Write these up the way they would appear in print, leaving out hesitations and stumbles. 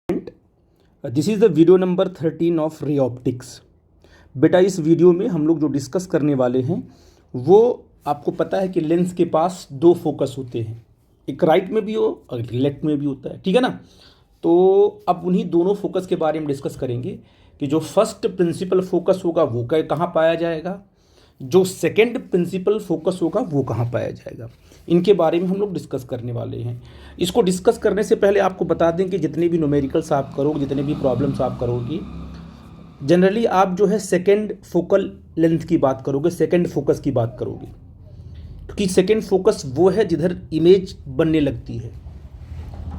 This is the video number 13 of ray optics. बेटा इस video में हम लोग जो डिस्कस करने वाले हैं वो आपको पता है कि लेंस के पास दो फोकस होते हैं, एक राइट में भी हो और एक लेफ्ट में भी होता है, ठीक है ना। तो अब उन्हीं दोनों फोकस के बारे में डिस्कस करेंगे कि जो फर्स्ट प्रिंसिपल फोकस होगा वो कहाँ पाया जाएगा, जो सेकंड प्रिंसिपल फोकस होगा वो कहाँ पाया जाएगा। इनके बारे में हम लोग डिस्कस करने वाले हैं। इसको डिस्कस करने से पहले आपको बता दें कि जितने भी न्यूमेरिकल्स आप करोगे, जितने भी प्रॉब्लम्स आप करोगी, जनरली आप जो है सेकंड फोकल लेंथ की बात करोगे, सेकंड फोकस की बात करोगे, क्योंकि सेकंड फोकस वो है जिधर इमेज बनने लगती है,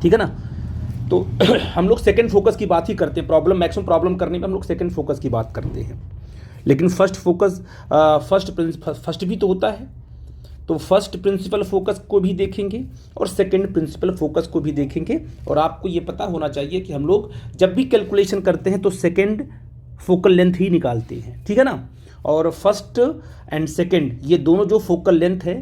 ठीक है ना। तो हम लोग सेकंड फोकस की बात ही करते हैं, मैक्सिमम प्रॉब्लम करने में हम लोग सेकंड फोकस की बात करते हैं। लेकिन फर्स्ट फोकस फर्स्ट भी तो होता है, तो फर्स्ट प्रिंसिपल फोकस को भी देखेंगे और सेकंड प्रिंसिपल फोकस को भी देखेंगे। और आपको ये पता होना चाहिए कि हम लोग जब भी कैलकुलेशन करते हैं तो सेकंड फोकल लेंथ ही निकालते हैं, ठीक है ना। और फर्स्ट एंड सेकंड ये दोनों जो फोकल लेंथ है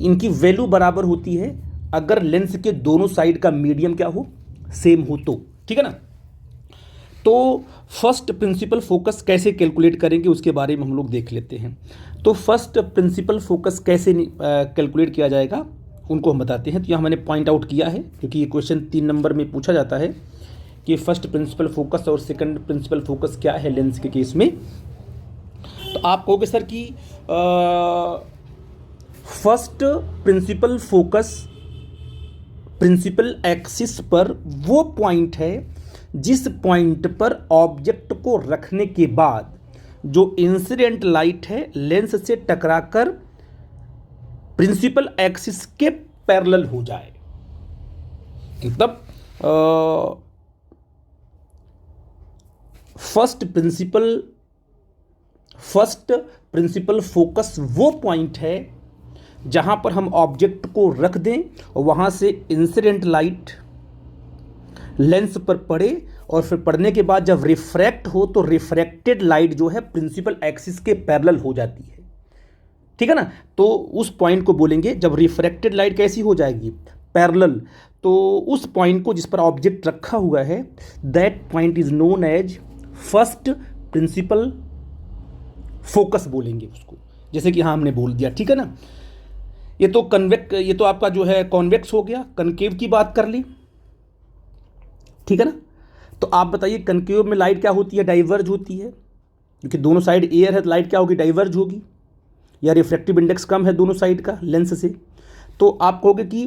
इनकी वैल्यू बराबर होती है अगर लेंस के दोनों साइड का मीडियम क्या हो, सेम हो तो, ठीक है ना। तो फर्स्ट प्रिंसिपल फोकस कैसे कैलकुलेट करेंगे उसके बारे में हम लोग देख लेते हैं। तो फर्स्ट प्रिंसिपल फोकस कैसे कैलकुलेट किया जाएगा उनको हम बताते हैं। तो यहाँ मैंने पॉइंट आउट किया है क्योंकि ये क्वेश्चन 3 नंबर में पूछा जाता है कि फर्स्ट प्रिंसिपल फोकस और सेकंड प्रिंसिपल फोकस क्या है लेंस के केस में। तो आप कहोगे सर कि first principle focus principle axis पर वो पॉइंट है जिस पॉइंट पर ऑब्जेक्ट को रखने के बाद जो इंसिडेंट लाइट है लेंस से टकराकर प्रिंसिपल एक्सिस के पैरेलल हो जाए। मतलब फर्स्ट प्रिंसिपल फोकस वो पॉइंट है जहां पर हम ऑब्जेक्ट को रख दें और वहां से इंसिडेंट लाइट लेंस पर पड़े और फिर पड़ने के बाद जब रिफ्रैक्ट हो तो रिफ्रैक्टेड लाइट जो है प्रिंसिपल एक्सिस के पैरेलल हो जाती है, ठीक है ना। तो उस पॉइंट को बोलेंगे जब रिफ्रैक्टेड लाइट कैसी हो जाएगी, पैरेलल। तो उस पॉइंट को जिस पर ऑब्जेक्ट रखा हुआ है that point is known as first principle focus बोलेंगे उसको, जैसे कि हाँ हमने बोल दिया, ठीक है ना। ये तो आपका जो है कॉन्वेक्स हो गया। कनकेव की बात कर ली, ठीक है ना। तो आप बताइए कनकेव में लाइट क्या होती है, डाइवर्ज होती है, क्योंकि दोनों साइड एयर है तो लाइट क्या होगी, डाइवर्ज होगी, या रिफ्रैक्टिव इंडेक्स कम है दोनों साइड का लेंस से। तो आप कहोगे कि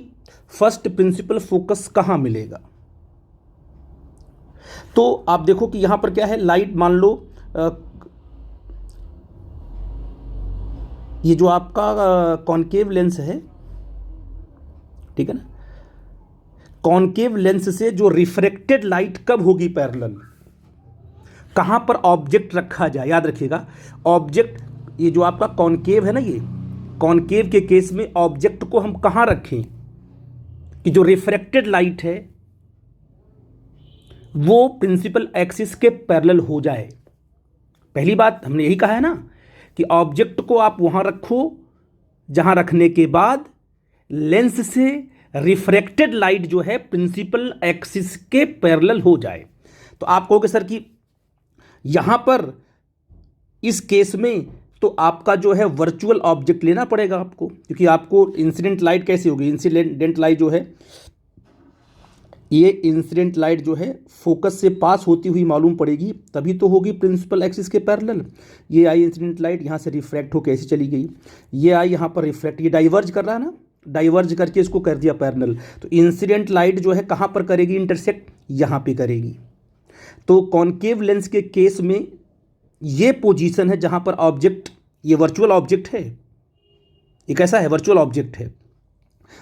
फर्स्ट प्रिंसिपल फोकस कहाँ मिलेगा। तो आप देखो कि यहां पर क्या है, लाइट मान लो ये जो आपका कॉनकेव लेंस है, ठीक है ना, कॉनकेव लेंस से जो रिफ्रैक्टेड लाइट कब होगी पैरेलल, कहां पर ऑब्जेक्ट रखा जाए। याद रखिएगा ऑब्जेक्ट, ये जो आपका कॉनकेव है ना, ये कॉनकेव के केस में ऑब्जेक्ट को हम कहां रखें कि जो रिफ्रैक्टेड लाइट है वो प्रिंसिपल एक्सिस के पैरेलल हो जाए। पहली बात हमने यही कहा है ना कि ऑब्जेक्ट को आप वहां रखो जहां रखने के बाद लेंस से रिफ्रैक्टेड लाइट जो है प्रिंसिपल एक्सिस के पैरेलल हो जाए। तो आप कहोगे सर कि यहां पर इस केस में तो आपका जो है वर्चुअल ऑब्जेक्ट लेना पड़ेगा आपको, क्योंकि आपको इंसिडेंट लाइट कैसी होगी, इंसिडेंट लाइट जो है ये इंसिडेंट लाइट जो है फोकस से पास होती हुई मालूम पड़ेगी, तभी तो होगी प्रिंसिपल एक्सिस के पैरेलल। ये आई इंसिडेंट लाइट, यहाँ से रिफ्रैक्ट हो कैसे चली गई, ये आई यहाँ पर रिफ्रैक्ट, ये डाइवर्ज कर रहा है ना, डाइवर्ज करके इसको कर दिया पैरेलल। तो इंसिडेंट लाइट जो है कहाँ पर करेगी इंटरसेक्ट, यहाँ पे करेगी। तो कॉनकेव लेंस के केस में ये पोजीशन है जहाँ पर ऑब्जेक्ट, ये वर्चुअल ऑब्जेक्ट है, ये कैसा है, वर्चुअल ऑब्जेक्ट है।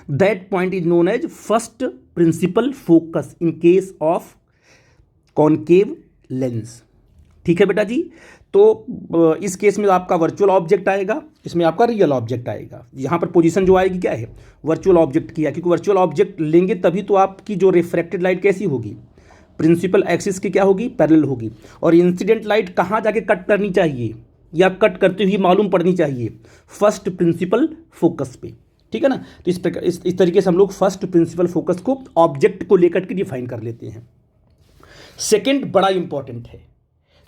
That point is known as first principle focus in case of concave lens, ठीक है बेटा जी। तो इस केस में आपका वर्चुअल ऑब्जेक्ट आएगा, इसमें आपका रियल ऑब्जेक्ट आएगा। यहाँ पर पोजीशन जो आएगी क्या है, वर्चुअल ऑब्जेक्ट की है, क्योंकि वर्चुअल ऑब्जेक्ट लेंगे तभी तो आपकी जो रिफ्रैक्टेड लाइट कैसी होगी, प्रिंसिपल एक्सिस की क्या होगी, पैरेलल होगी। और इंसिडेंट लाइट कहाँ जाके कट करनी चाहिए या कट करते हुए मालूम पड़नी चाहिए, फर्स्ट प्रिंसिपल फोकस पे, ठीक है ना। तो इस तरीके से हम लोग फर्स्ट प्रिंसिपल फोकस को ऑब्जेक्ट को लेकर के डिफाइन कर लेते हैं। सेकेंड बड़ा इंपॉर्टेंट है,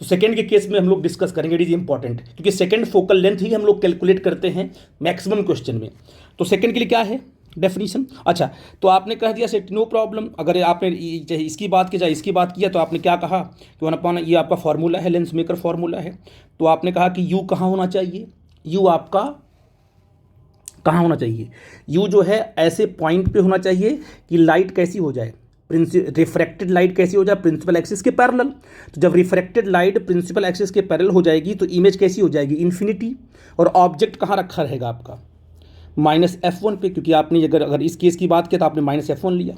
तो सेकेंड के केस में हम लोग डिस्कस करेंगे, इट इज इंपॉर्टेंट, क्योंकि सेकेंड फोकल लेंथ ही हम लोग कैलकुलेट करते हैं मैक्सिमम क्वेश्चन में। तो सेकेंड के लिए क्या है डेफिनेशन? अच्छा, तो आपने कह दिया सेट, नो प्रॉब्लम। अगर आपने चाहे इसकी बात की चाहे इसकी बात किया, तो आपने क्या कहा कि 1/, ये आपका फॉर्मूला है, लेंस मेकर फॉर्मूला है, तो आपने कहा कि यू कहाँ होना चाहिए, यू आपका कहाँ होना चाहिए, यू जो है ऐसे पॉइंट पे होना चाहिए कि लाइट कैसी हो जाए, रिफ्रैक्टेड लाइट कैसी हो जाए, प्रिंसिपल एक्सिस के पैरेलल। तो जब रिफ्रैक्टेड लाइट प्रिंसिपल एक्सिस के पैरेलल हो जाएगी तो इमेज कैसी हो जाएगी, इन्फिनिटी। और ऑब्जेक्ट कहाँ रखा रहेगा आपका, -f1 पे, क्योंकि आपने अगर इस केस की बात की तो आपने -f1 लिया,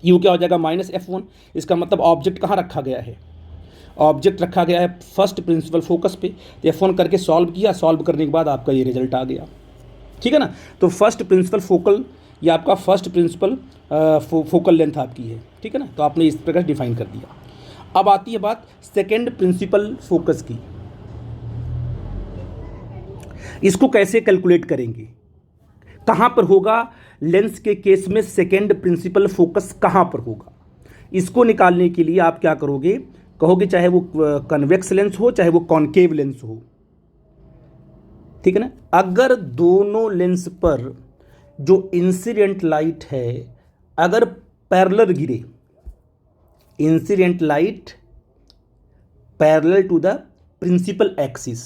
यू क्या हो जाएगा -f1। इसका मतलब ऑब्जेक्ट कहाँ रखा गया है, ऑब्जेक्ट रखा गया है फर्स्ट प्रिंसिपल फोकस पे। तो f1 करके सॉल्व किया, सॉल्व करने के बाद आपका ये रिजल्ट आ गया, ठीक है ना। तो फर्स्ट प्रिंसिपल फोकल, ये आपका फर्स्ट प्रिंसिपल फोकल लेंथ आपकी है, ठीक है ना। तो आपने इस प्रकार डिफाइन कर दिया। अब आती है बात सेकेंड प्रिंसिपल फोकस की, इसको कैसे कैलकुलेट करेंगे, कहाँ पर होगा लेंस के केस में सेकेंड प्रिंसिपल फोकस कहाँ पर होगा। इसको निकालने के लिए आप क्या करोगे, कहोगे चाहे वो कन्वेक्स लेंस हो चाहे वो कॉनकेव लेंस हो, ठीक है ना। अगर दोनों लेंस पर जो इंसिडेंट लाइट है अगर पैरेलल गिरे, incident light parallel to the principle axis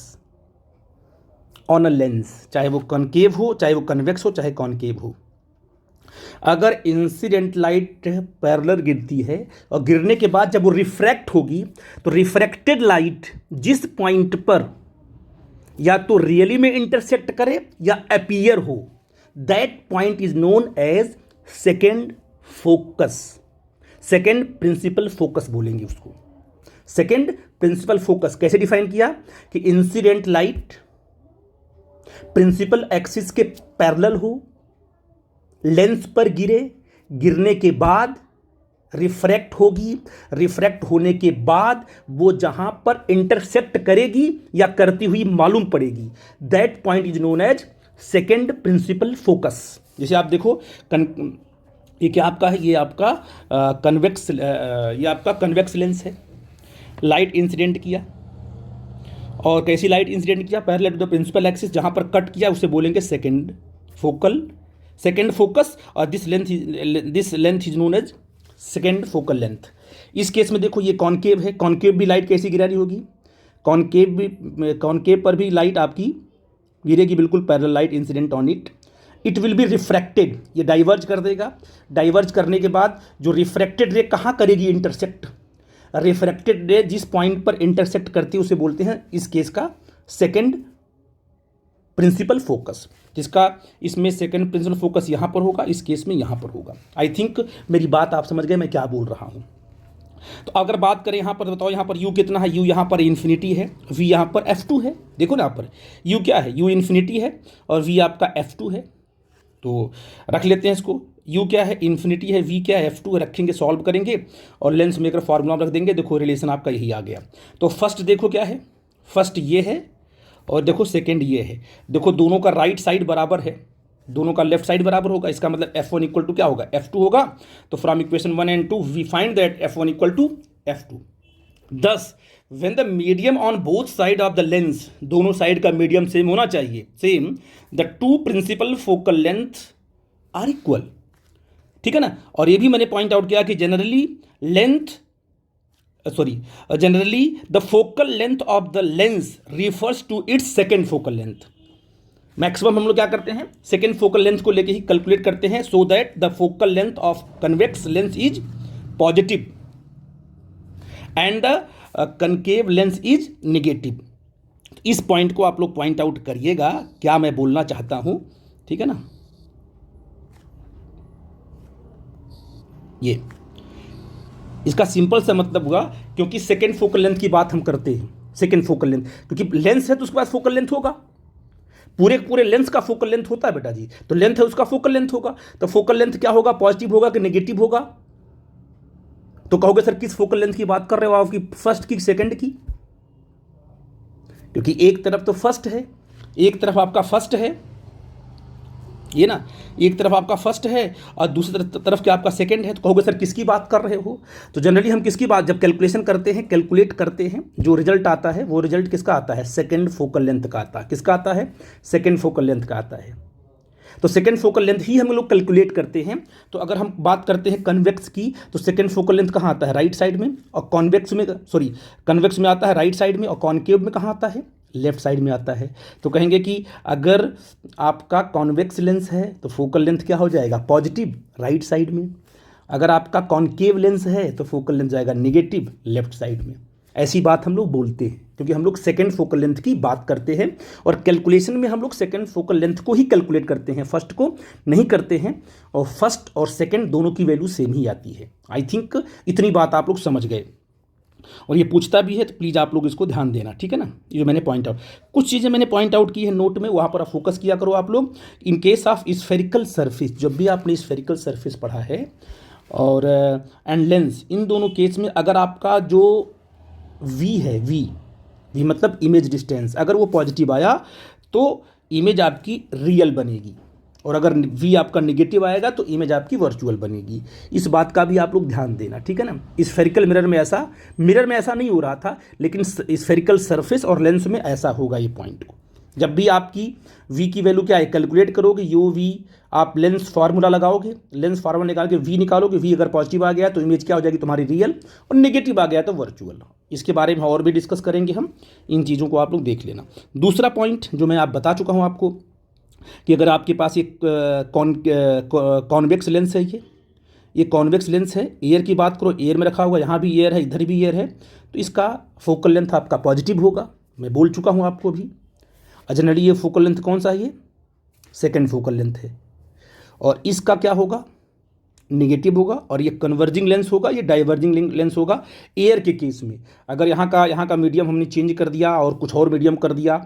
on a lens, चाहे वो कॉनकेव हो चाहे वो कन्वेक्स हो चाहे कॉनकेव हो, अगर इंसिडेंट लाइट पैरेलल गिरती है और गिरने के बाद जब वो रिफ्रैक्ट होगी तो रिफ्रैक्टेड लाइट जिस पॉइंट पर या तो रियली में इंटरसेक्ट करे या अपीयर हो, that point is known as second focus, second principle focus बोलेंगे उसको। सेकेंड प्रिंसिपल फोकस कैसे डिफाइन किया कि इंसिडेंट लाइट प्रिंसिपल एक्सिस के पैरेलल हो, लेंस पर गिरे, गिरने के बाद रिफ्रैक्ट होगी, रिफ्रैक्ट होने के बाद वो जहां पर इंटरसेक्ट करेगी या करती हुई मालूम पड़ेगी, that point is known as second principle focus. जैसे आप देखो ये क्या आपका है, ये आपका कन्वेक्स, ये आपका कन्वेक्स लेंस है, लाइट इंसिडेंट किया, और कैसी लाइट इंसिडेंट किया, parallel to the principle axis, जहां पर कट किया उसे बोलेंगे सेकेंड फोकल, सेकेंड फोकस, और this length is known as second focal length. इस केस में देखो ये कॉनकेव है, कॉनकेव भी लाइट कैसी गिरा रही होगी, कॉनकेव पर भी लाइट आपकी गिरेगी, बिल्कुल parallel light incident on it, it will be refracted, ये डाइवर्ज कर देगा, डाइवर्ज करने के बाद जो रिफ्रैक्टेड रे कहाँ करेगी इंटरसेक्ट, रिफ्रैक्टेड रे जिस पॉइंट पर इंटरसेक्ट करती है उसे बोलते हैं इस केस का सेकेंड प्रिंसिपल फोकस, जिसका इसमें सेकेंड प्रिंसिपल फोकस यहाँ पर होगा, इस केस में यहाँ पर होगा। आई थिंक मेरी बात आप समझ गए मैं क्या बोल रहा हूँ। तो अगर बात करें यहाँ पर, बताओ यहाँ पर u कितना है, u यहाँ पर इन्फिनिटी है, v यहाँ पर f2 है, देखो ना यहाँ पर u क्या है, u इन्फिनिटी है और v आपका f2 है। तो रख लेते हैं इसको, u क्या है, इन्फिनिटी है, v क्या है, f2 है, रखेंगे, सॉल्व करेंगे और लेंस मेकर फॉर्मूला रख देंगे, देखो रिलेशन आपका यही आ गया। तो फर्स्ट देखो क्या है, फर्स्ट ये है और देखो सेकेंड ये है, देखो दोनों का राइट साइड बराबर है, दोनों का लेफ्ट साइड बराबर होगा, इसका मतलब f1 इक्वल टू क्या होगा, f2 होगा। तो from equation 1 and 2 we find that f1 equal to f2। Thus when the medium on both side of the lens, दोनों साइड का मीडियम सेम होना चाहिए, same, the two principle focal length are equal, ठीक है ना। और ये भी मैंने पॉइंट आउट किया कि generally the focal length of the lens refers to its second focal length. Maximum हम लोग क्या करते हैं, सेकेंड फोकल लेंथ को लेके ही कैलकुलेट करते हैं, so that the focal length of convex lens is positive and the concave lens is negative. इस पॉइंट को आप लोग पॉइंट आउट करिएगा, क्या मैं बोलना चाहता हूं, ठीक है ना। ये इसका सिंपल सा मतलब हुआ, क्योंकि सेकेंड फोकल लेंथ की बात हम करते हैं, सेकेंड फोकल लेंथ, क्योंकि लेंस है तो उसके पास फोकल लेंथ होगा, पूरे लेंस का फोकल लेंथ होता है बेटा जी, तो लेंथ है उसका फोकल लेंथ होगा। तो फोकल लेंथ क्या होगा, पॉजिटिव होगा कि नेगेटिव होगा। तो कहोगे सर किस फोकल लेंथ की बात कर रहे हो, आपकी फर्स्ट की सेकंड की, क्योंकि एक तरफ तो फर्स्ट है, एक तरफ आपका फर्स्ट है, ये ना, एक तरफ आपका फर्स्ट है और दूसरी तरफ क्या आपका सेकंड है। तो कहोगे सर किसकी बात कर रहे हो? तो जनरली हम किसकी बात, जब कैलकुलेशन करते हैं, कैलकुलेट करते हैं, जो रिजल्ट आता है वो रिजल्ट किसका आता है? सेकंड फोकल लेंथ का आता है। किसका आता है? सेकंड फोकल लेंथ का आता है। तो सेकंड फोकल लेंथ ही हम लोग कैलकुलेट करते हैं। तो अगर हम बात करते हैं कन्वेक्स की, तो सेकंड फोकल लेंथ कहाँ आता है? राइट साइड में। और कॉन्वेक्स में, सॉरी, कन्वेक्स में आता है राइट साइड में, और कॉन्केव में कहाँ आता है? लेफ्ट साइड में आता है। तो कहेंगे कि अगर आपका कॉन्वेक्स लेंस है तो फोकल लेंथ क्या हो जाएगा? पॉजिटिव, राइट साइड में। अगर आपका कॉन्केव लेंस है तो फोकल लेंथ जाएगा निगेटिव, लेफ्ट साइड में। ऐसी बात हम लोग बोलते हैं क्योंकि हम लोग सेकंड फोकल लेंथ की बात करते हैं, और कैलकुलेशन में हम लोग सेकंड फोकल लेंथ को ही कैलकुलेट करते हैं, फर्स्ट को नहीं करते हैं। और फर्स्ट और सेकंड दोनों की वैल्यू सेम ही आती है। आई थिंक इतनी बात आप लोग समझ गए। और ये पूछता भी है तो प्लीज़ आप लोग इसको ध्यान देना, ठीक है ना। ये जो मैंने पॉइंट आउट, कुछ चीज़ें मैंने पॉइंट आउट की है नोट में, वहाँ पर आप फोकस किया करो आप लोग। इन केस ऑफ स्फेरिकल सरफेस, जब भी आपने स्फेरिकल सरफेस पढ़ा है और एंड लेंस, इन दोनों केस में अगर आपका जो वी है, वी मतलब इमेज डिस्टेंस, अगर वो पॉजिटिव आया तो इमेज आपकी रियल बनेगी, और अगर वी आपका निगेटिव आएगा तो इमेज आपकी वर्चुअल बनेगी। इस बात का भी आप लोग ध्यान देना, ठीक है ना। स्फेरिकल मिरर में ऐसा नहीं हो रहा था, लेकिन स्फेरिकल सरफेस और लेंस में ऐसा होगा। ये पॉइंट को जब भी आपकी v की वैल्यू क्या है, कैलकुलेट करोगे, यू वी, आप लेंस फार्मूला लगाओगे, लेंस फार्मूला निकाल के v निकालोगे, v अगर पॉजिटिव आ गया तो इमेज क्या हो जाएगी तुम्हारी? रियल, और नेगेटिव आ गया तो वर्चुअल। इसके बारे में और भी डिस्कस करेंगे हम, इन चीज़ों को आप लोग देख लेना। दूसरा पॉइंट जो मैं आप बता चुका हूँ आपको कि अगर आपके पास एक कॉन्वेक्स लेंस है, ये कॉन्वेक्स लेंस है, एयर की बात करो, एयर में रखा हुआ, यहाँ भी एयर है, इधर भी एयर है, तो इसका फोकल लेंथ आपका पॉजिटिव होगा, मैं बोल चुका हूँ आपको भी। जनरली ये फोकल लेंथ कौन सा है? ये सेकेंड फोकल लेंथ है। और इसका क्या होगा? निगेटिव होगा। और ये कन्वर्जिंग लेंस होगा, ये डाइवर्जिंग लेंस होगा एयर के केस में। अगर यहाँ का मीडियम हमने चेंज कर दिया और कुछ और मीडियम कर दिया,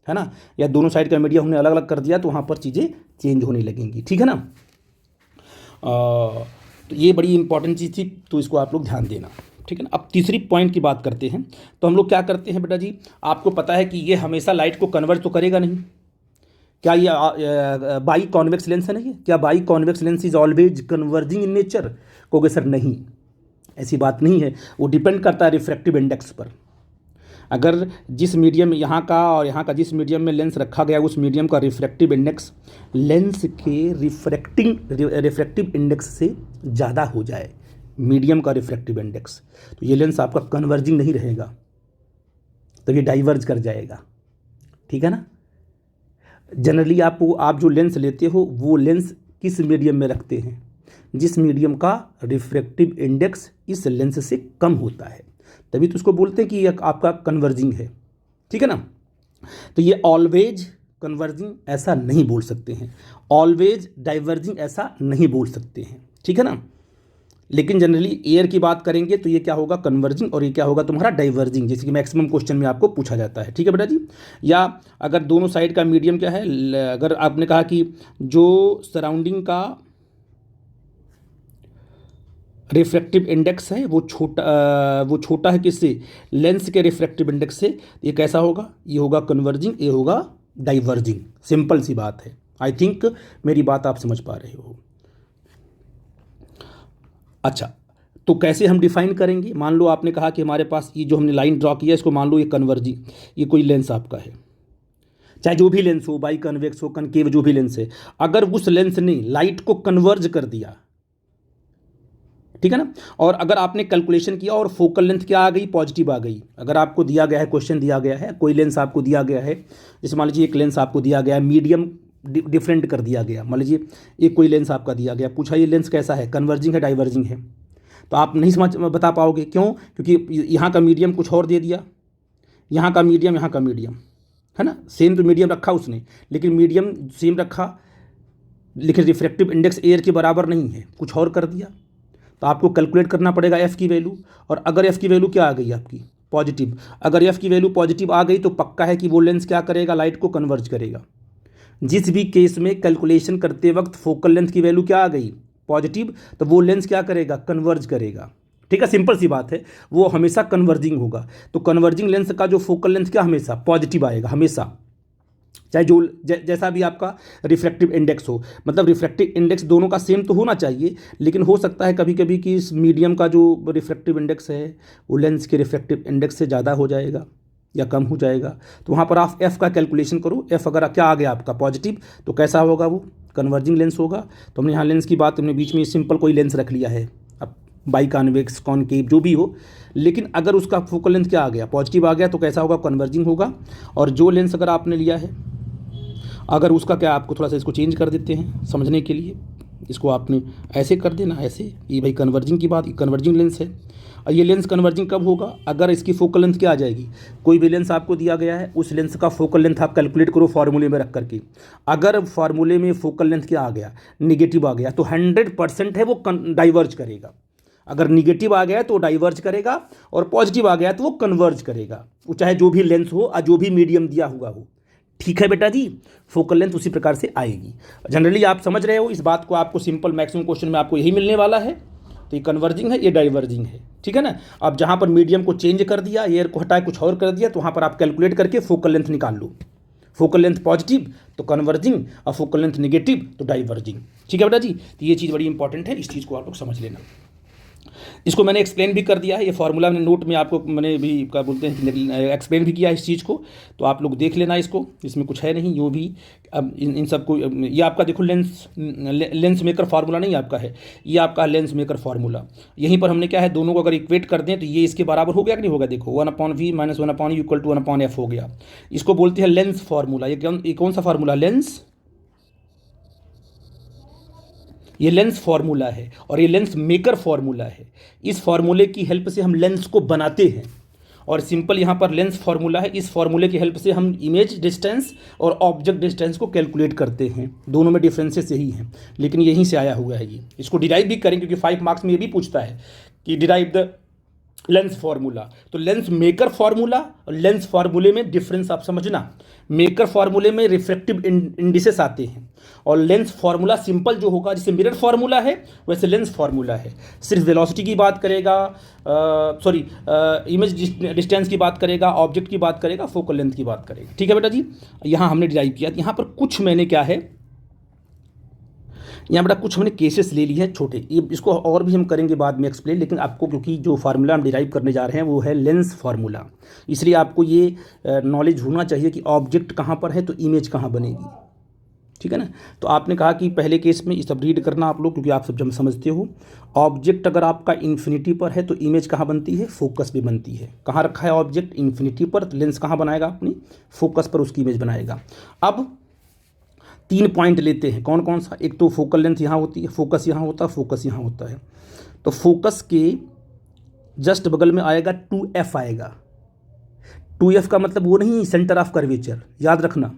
है ना, या दोनों साइड का मीडियम हमने अलग अलग कर दिया, तो वहाँ पर चीज़ें चेंज होने लगेंगी, ठीक है ना। तो ये बड़ी इंपॉर्टेंट चीज़ थी, तो इसको आप लोग ध्यान देना, ठीक है ना। अब तीसरी पॉइंट की बात करते हैं। तो हम लोग क्या करते हैं बेटा जी, आपको पता है कि ये हमेशा लाइट को कन्वर्ट तो करेगा नहीं। क्या ये बाई कॉन्वेक्स लेंस है? नहीं, क्या by convex lens is always converging in nature? कहोगे सर नहीं, ऐसी बात नहीं है। वो डिपेंड करता है रिफ्रैक्टिव इंडेक्स पर। अगर जिस मीडियम यहाँ का और यहाँ का जिस मीडियम में लेंस रखा गया, उस मीडियम का रिफ्रैक्टिव इंडेक्स लेंस के रिफ्रैक्टिव इंडेक्स से ज़्यादा हो जाए, मीडियम का रिफ्रैक्टिव इंडेक्स, तो ये लेंस आपका कन्वर्जिंग नहीं रहेगा, तो ये डाइवर्ज कर जाएगा, ठीक है ना। जनरली आप जो लेंस लेते हो वो लेंस किस मीडियम में रखते हैं? जिस मीडियम का रिफ्रैक्टिव इंडेक्स इस लेंस से कम होता है, तभी तो उसको बोलते हैं कि ये आपका कन्वर्जिंग है, ठीक है ना। तो ये ऑलवेज कन्वर्जिंग ऐसा नहीं बोल सकते हैं, ऑलवेज डाइवर्जिंग ऐसा नहीं बोल सकते हैं, ठीक है ना। लेकिन जनरली एयर की बात करेंगे तो ये क्या होगा? कन्वर्जिंग, और ये क्या होगा तुम्हारा? डाइवर्जिंग, जैसे कि मैक्सिमम क्वेश्चन में आपको पूछा जाता है, ठीक है बेटा जी। या अगर दोनों साइड का मीडियम क्या है, अगर आपने कहा कि जो सराउंडिंग का रिफ्रैक्टिव इंडेक्स है वो छोटा है किससे? लेंस के रिफ्रैक्टिव इंडेक्स से, ये कैसा होगा? ये होगा कन्वर्जिंग, ये होगा डाइवर्जिंग। सिंपल सी बात है। आई थिंक मेरी बात आप समझ पा रहे हो। अच्छा, तो कैसे हम डिफाइन करेंगे? मान लो आपने कहा कि हमारे पास ये जो हमने लाइन ड्रॉ किया, इसको मान लो ये कन्वर्जिंग, ये कोई लेंस आपका है, चाहे जो भी लेंस हो, बाई कन्वेक्स हो, कनकेव, जो भी लेंस है, अगर उस लेंस ने लाइट को कन्वर्ज कर दिया, ठीक है ना, और अगर आपने कैलकुलेशन किया और फोकल लेंथ क्या आ गई? पॉजिटिव आ गई। अगर आपको दिया गया है, क्वेश्चन दिया गया है, कोई लेंस आपको दिया गया है, जैसे मान लीजिए एक लेंस आपको दिया गया है, मीडियम डिफरेंट कर दिया गया, मान लीजिए एक कोई लेंस आपका दिया गया, पूछा ये लेंस कैसा है, कन्वर्जिंग है डाइवर्जिंग है, तो आप नहीं बता पाओगे। क्यों? क्योंकि यहाँ का मीडियम कुछ और दे दिया, यहाँ का मीडियम, यहाँ का मीडियम, है ना, सेम तो मीडियम रखा उसने, लेकिन मीडियम सेम रखा, लेकिन रिफ्रैक्टिव इंडेक्स एयर के बराबर नहीं है, कुछ और कर दिया, तो आपको कैलकुलेट करना पड़ेगा एफ़ की वैल्यू। और अगर एफ़ की वैल्यू क्या आ गई आपकी? पॉजिटिव। अगर एफ़ की वैल्यू पॉजिटिव आ गई तो पक्का है कि वो लेंस क्या करेगा? लाइट को कन्वर्ज करेगा। जिस भी केस में कैलकुलेशन करते वक्त फोकल लेंथ की वैल्यू क्या आ गई? पॉजिटिव, तो वो लेंस क्या करेगा? कन्वर्ज करेगा, ठीक है, सिंपल सी बात है, वो हमेशा कन्वर्जिंग होगा। तो कन्वर्जिंग लेंस का जो फोकल लेंथ क्या हमेशा? पॉजिटिव आएगा हमेशा। चाहे जो जैसा भी आपका रिफ्रैक्टिव इंडेक्स हो, मतलब रिफ्रैक्टिव इंडेक्स दोनों का सेम तो होना चाहिए, लेकिन हो सकता है कभी कभी कि इस मीडियम का जो रिफ्रैक्टिव इंडेक्स है वो लेंस के रिफ्रैक्टिव इंडेक्स से ज़्यादा हो जाएगा या कम हो जाएगा। तो वहाँ पर आप एफ़ का कैलकुलेशन करो। एफ़ अगर क्या आ गया आपका पॉजिटिव तो कैसा होगा, वो कन्वर्जिंग लेंस होगा। तो हमने यहाँ लेंस की बात, हमने बीच में सिंपल कोई लेंस रख लिया है, अब बाइकॉन्वेक्स कॉनकेव जो भी हो, लेकिन अगर उसका फोकल लेंथ क्या आ गया, पॉजिटिव आ गया, तो कैसा होगा, कन्वर्जिंग होगा। और जो लेंस अगर आपने लिया है, अगर उसका क्या, आपको थोड़ा सा इसको चेंज कर देते हैं समझने के लिए, इसको आपने ऐसे कर देना, ऐसे, ये भाई कन्वर्जिंग की बात, कन्वर्जिंग लेंस है। और ये लेंस कन्वर्जिंग कब होगा, अगर इसकी फोकल लेंथ क्या आ जाएगी, कोई भी लेंस आपको दिया गया है उस लेंस का फोकल लेंथ आप कैलकुलेट करो फार्मूले में रख करके। अगर फार्मूले में फोकल लेंथ क्या आ गया, निगेटिव आ गया, तो 100% है वो डाइवर्ज करेगा। अगर निगेटिव आ गया तो डाइवर्ज करेगा, और पॉजिटिव आ गया तो वो कन्वर्ज करेगा, वो चाहे जो भी लेंस हो और जो भी मीडियम दिया हुआ हो। ठीक है बेटा जी, फोकल लेंथ उसी प्रकार से आएगी। जनरली आप समझ रहे हो इस बात को, आपको सिंपल मैक्सिमम क्वेश्चन में आपको यही मिलने वाला है। तो ये कन्वर्जिंग है, ये डाइवर्जिंग है, ठीक है ना। अब जहाँ पर मीडियम को चेंज कर दिया, एयर को हटाए कुछ और कर दिया, तो वहाँ पर आप कैलकुलेट करके फोकल लेंथ निकाल लो। फोकल लेंथ पॉजिटिव तो कन्वर्जिंग, और फोकल लेंथ नेगेटिव तो डाइवर्जिंग। ठीक है बेटा जी, तो ये चीज़ बड़ी इंपॉर्टेंट है, इस चीज़ को आप लोग समझ लेना। इसको मैंने एक्सप्लेन भी कर दिया है, ये फार्मूला मैंने नोट में आपको मैंने भी क्या बोलते हैं एक्सप्लेन भी किया है इस चीज़ को, तो आप लोग देख लेना इसको, इसमें कुछ है नहीं। जो भी अब इन सबको, ये आपका देखो लेंस मेकर फार्मूला नहीं आपका है, ये आपका लेंस मेकर फार्मूला। यहीं पर हमने क्या है, दोनों को अगर इक्वेट कर दें तो ये इसके बराबर हो गया कि नहीं होगा, देखो 1/v - 1/u = 1/f हो गया। इसको बोलते हैं लेंस फार्मूला। ये कौन सा फार्मूला, ये लेंस फार्मूला है, और ये लेंस मेकर फार्मूला है। इस फार्मूले की हेल्प से हम लेंस को बनाते हैं, और सिंपल यहाँ पर लेंस फार्मूला है, इस फार्मूले की हेल्प से हम इमेज डिस्टेंस और ऑब्जेक्ट डिस्टेंस को कैलकुलेट करते हैं। दोनों में डिफरेंसेस यही हैं, लेकिन यहीं से आया हुआ है ये। इसको डिराइव भी करेंगे क्योंकि 5 मार्क्स में ये भी पूछता है कि डिराइव द लेंस फार्मूला। तो लेंस मेकर फार्मूला और लेंस फार्मूले में डिफरेंस आप समझना। मेकर फार्मूले में रिफ्रैक्टिव इंडिसेस आते हैं, और लेंस फार्मूला सिंपल जो होगा, जैसे मिरर फार्मूला है वैसे लेंस फार्मूला है, सिर्फ वेलोसिटी की बात करेगा, इमेज डिस्टेंस की बात करेगा, ऑब्जेक्ट की बात करेगा, फोकल लेंथ की बात करेगा। ठीक है बेटा जी, यहाँ हमने डिराइव किया। यहाँ पर कुछ मैंने क्या है, यहाँ बेटा कुछ हमने केसेस ले लिए हैं छोटे, ये इसको और भी हम करेंगे बाद में एक्सप्लेन, लेकिन आपको क्योंकि जो फार्मूला हम डिराइव करने जा रहे हैं वो है लेंस फार्मूला, इसलिए आपको ये नॉलेज होना चाहिए कि ऑब्जेक्ट कहाँ पर है तो इमेज कहाँ बनेगी। ठीक है ना। तो आपने कहा कि पहले केस में ये सब रीड करना आप लोग, क्योंकि आप सब जब समझते हो, ऑब्जेक्ट अगर आपका इन्फिनिटी पर है तो इमेज कहाँ बनती है, फोकस पे बनती है। कहाँ रखा है ऑब्जेक्ट, इन्फिनिटी पर, तो लेंस कहाँ बनाएगा, अपनी फोकस पर उसकी इमेज बनाएगा। अब 3 पॉइंट लेते हैं, कौन कौन सा, एक तो फोकल लेंथ यहाँ होती है, फोकस यहाँ होता है, फोकस यहाँ होता है। तो फोकस के जस्ट बगल में आएगा 2f आएगा। 2f का मतलब वो नहीं सेंटर ऑफ कर्वेचर, याद रखना,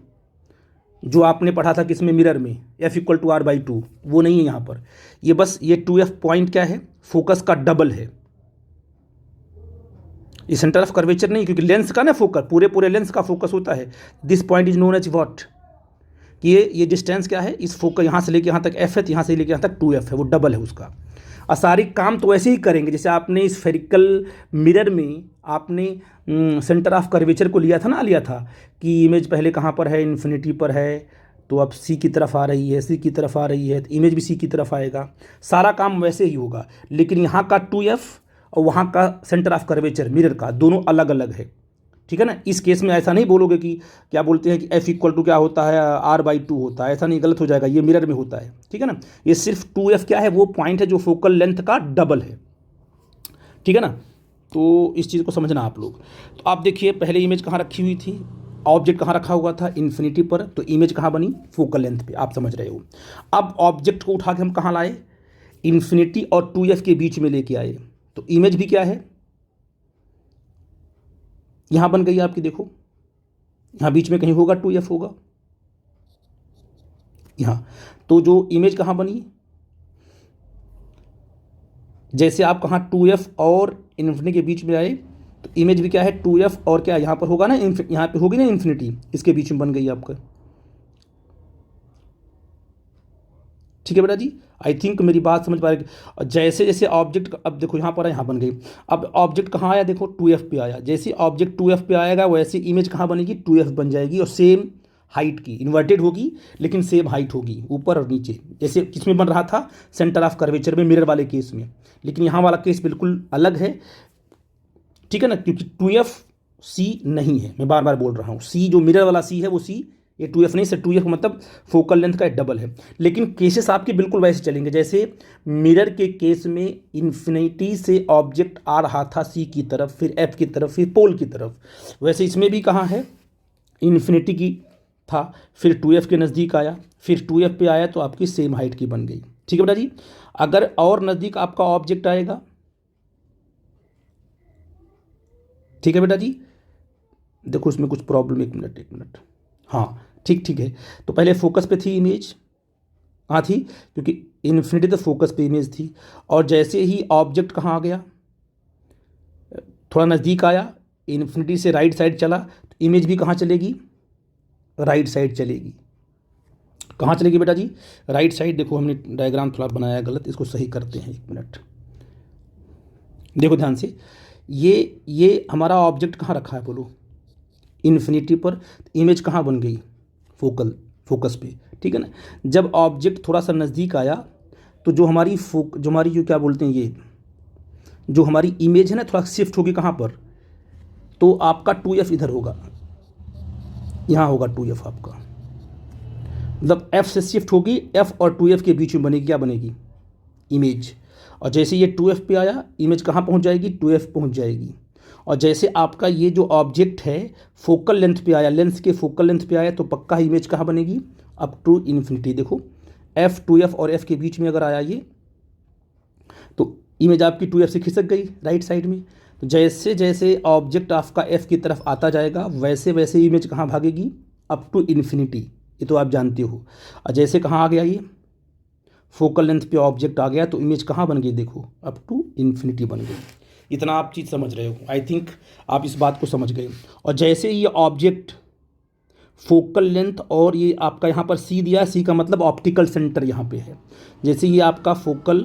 जो आपने पढ़ा था किसमें, मिरर में, f = r/2, वो नहीं है यहाँ पर। ये बस ये 2f पॉइंट क्या है, फोकस का डबल है। ये सेंटर ऑफ कर्वेचर नहीं, क्योंकि लेंस का ना फोकस, पूरे लेंस का फोकस होता है। This point is known as what, कि ये डिस्टेंस क्या है, इस फोकस यहाँ से लेके यहाँ तक f है, तो यहाँ से लेके यहाँ तक 2f है, वो डबल है उसका। और सारी काम तो ऐसे ही करेंगे जैसे आपने इस स्फेरिकल मिरर में आपने सेंटर ऑफ कर्वेचर को लिया था कि इमेज पहले कहाँ पर है, इन्फिनिटी पर है, तो अब C की तरफ आ रही है, C की तरफ आ रही है, तो इमेज भी C की तरफ आएगा। सारा काम वैसे ही होगा, लेकिन यहाँ का 2f और वहाँ का सेंटर ऑफ कर्वेचर मिरर का दोनों अलग अलग है। ठीक है ना। इस केस में ऐसा नहीं बोलोगे कि क्या बोलते हैं कि f = क्या होता है, r/2 होता है, ऐसा नहीं, गलत हो जाएगा, ये मिरर में होता है। ठीक है ना। ये सिर्फ 2f क्या है, वो पॉइंट है जो फोकल लेंथ का डबल है। ठीक है ना। तो इस चीज़ को समझना आप लोग। तो आप देखिए पहले इमेज कहाँ रखी हुई थी, ऑब्जेक्ट कहाँ रखा हुआ था, इन्फिनिटी पर, तो इमेज कहाँ बनी, फोकल लेंथ पे, आप समझ रहे हो। अब ऑब्जेक्ट को उठा के हम कहाँ लाए, इन्फिनिटी और 2f के बीच में लेके आए, तो इमेज भी क्या है, यहाँ बन गई आपकी, देखो यहाँ बीच में कहीं होगा 2f होगा यहाँ। तो जो इमेज कहाँ बनी, जैसे आप कहाँ 2f और इन्फिनिटी के बीच में आए, तो इमेज भी क्या है, 2f और क्या यहाँ पर होगा ना, यहाँ पे होगी ना इन्फिनिटी, इसके बीच में बन गई आपका। ठीक है बेटा जी, आई थिंक मेरी बात समझ पा रहे। जैसे जैसे ऑब्जेक्ट, अब देखो यहाँ पर यहाँ बन गई, अब ऑब्जेक्ट कहाँ आया, देखो 2f पे आया, जैसे ऑब्जेक्ट 2f पे आएगा वैसे इमेज कहाँ बनेगी, 2f बन जाएगी, और सेम हाइट की, इन्वर्टेड होगी लेकिन सेम हाइट होगी ऊपर और नीचे, जैसे किसमें बन रहा था, सेंटर ऑफ कर्वेचर में, मिरर वाले केस में। लेकिन यहाँ वाला केस बिल्कुल अलग है, ठीक है ना, क्योंकि 2FC नहीं है, मैं बार बार बोल रहा हूँ, सी जो मिरर वाला सी है वो सी, ये 2F नहीं सर, 2F मतलब फोकल लेंथ का डबल है। लेकिन केसेस आपके बिल्कुल वैसे चलेंगे जैसे मिरर के केस में इन्फिनिटी से ऑब्जेक्ट आ रहा था सी की तरफ, फिर एफ की तरफ, फिर पोल की तरफ, वैसे इसमें भी कहाँ है, इन्फिनिटी की था, फिर 2F के नज़दीक आया, फिर 2F पे आया तो आपकी सेम हाइट की बन गई। ठीक है बेटा जी। अगर और नज़दीक आपका ऑब्जेक्ट आएगा, ठीक है बेटा जी, देखो इसमें कुछ प्रॉब्लम, एक मिनट, हाँ ठीक है। तो पहले फोकस पे थी इमेज, कहाँ थी, क्योंकि इन्फिनिटी तो फोकस पे इमेज थी, और जैसे ही ऑब्जेक्ट कहाँ आ गया, थोड़ा नज़दीक आया, इन्फिनिटी से राइट साइड चला, तो इमेज भी कहाँ चलेगी, राइट साइड चलेगी। कहाँ चलेगी बेटा जी, राइट साइड। देखो हमने डायग्राम थोड़ा बनाया गलत, इसको सही करते हैं, एक मिनट देखो ध्यान से। ये हमारा ऑब्जेक्ट कहाँ रखा है बोलो, इन्फिनिटी पर, इमेज कहाँ बन गई, फोकस पे, ठीक है ना। जब ऑब्जेक्ट थोड़ा सा नज़दीक आया तो जो हमारी जो क्या बोलते हैं, ये जो हमारी इमेज है ना, थोड़ा शिफ्ट होगी कहाँ पर, तो आपका 2F इधर होगा, यहाँ होगा 2F आपका, मतलब F से शिफ्ट होगी, F और 2F के बीच में बनेगी, क्या बनेगी, इमेज। और जैसे ये 2F पे आया, इमेज कहाँ पहुँच जाएगी, 2F पहुँच जाएगी। और जैसे आपका ये जो ऑब्जेक्ट है फोकल लेंथ पे आया, लेंस के फोकल लेंथ पे आया, तो पक्का इमेज कहाँ बनेगी, अप टू इन्फिनिटी। देखो F 2F और F के बीच में अगर आया ये, तो इमेज आपकी 2F से खिसक गई राइट साइड में। तो जैसे जैसे ऑब्जेक्ट आपका F की तरफ आता जाएगा, वैसे वैसे इमेज कहाँ भागेगी, अप टू इन्फिनिटी, ये तो आप जानते हो। और जैसे कहाँ आ गया, ये फोकल लेंथ पे ऑब्जेक्ट आ गया, तो इमेज कहाँ बन गई, देखो अप टू इन्फिनिटी बन गई। इतना आप चीज़ समझ रहे हो, आई थिंक आप इस बात को समझ गए। और जैसे ये ऑब्जेक्ट फोकल लेंथ, और ये आपका यहाँ पर सी दिया, सी का मतलब ऑप्टिकल सेंटर यहाँ पे है, जैसे ये आपका फोकल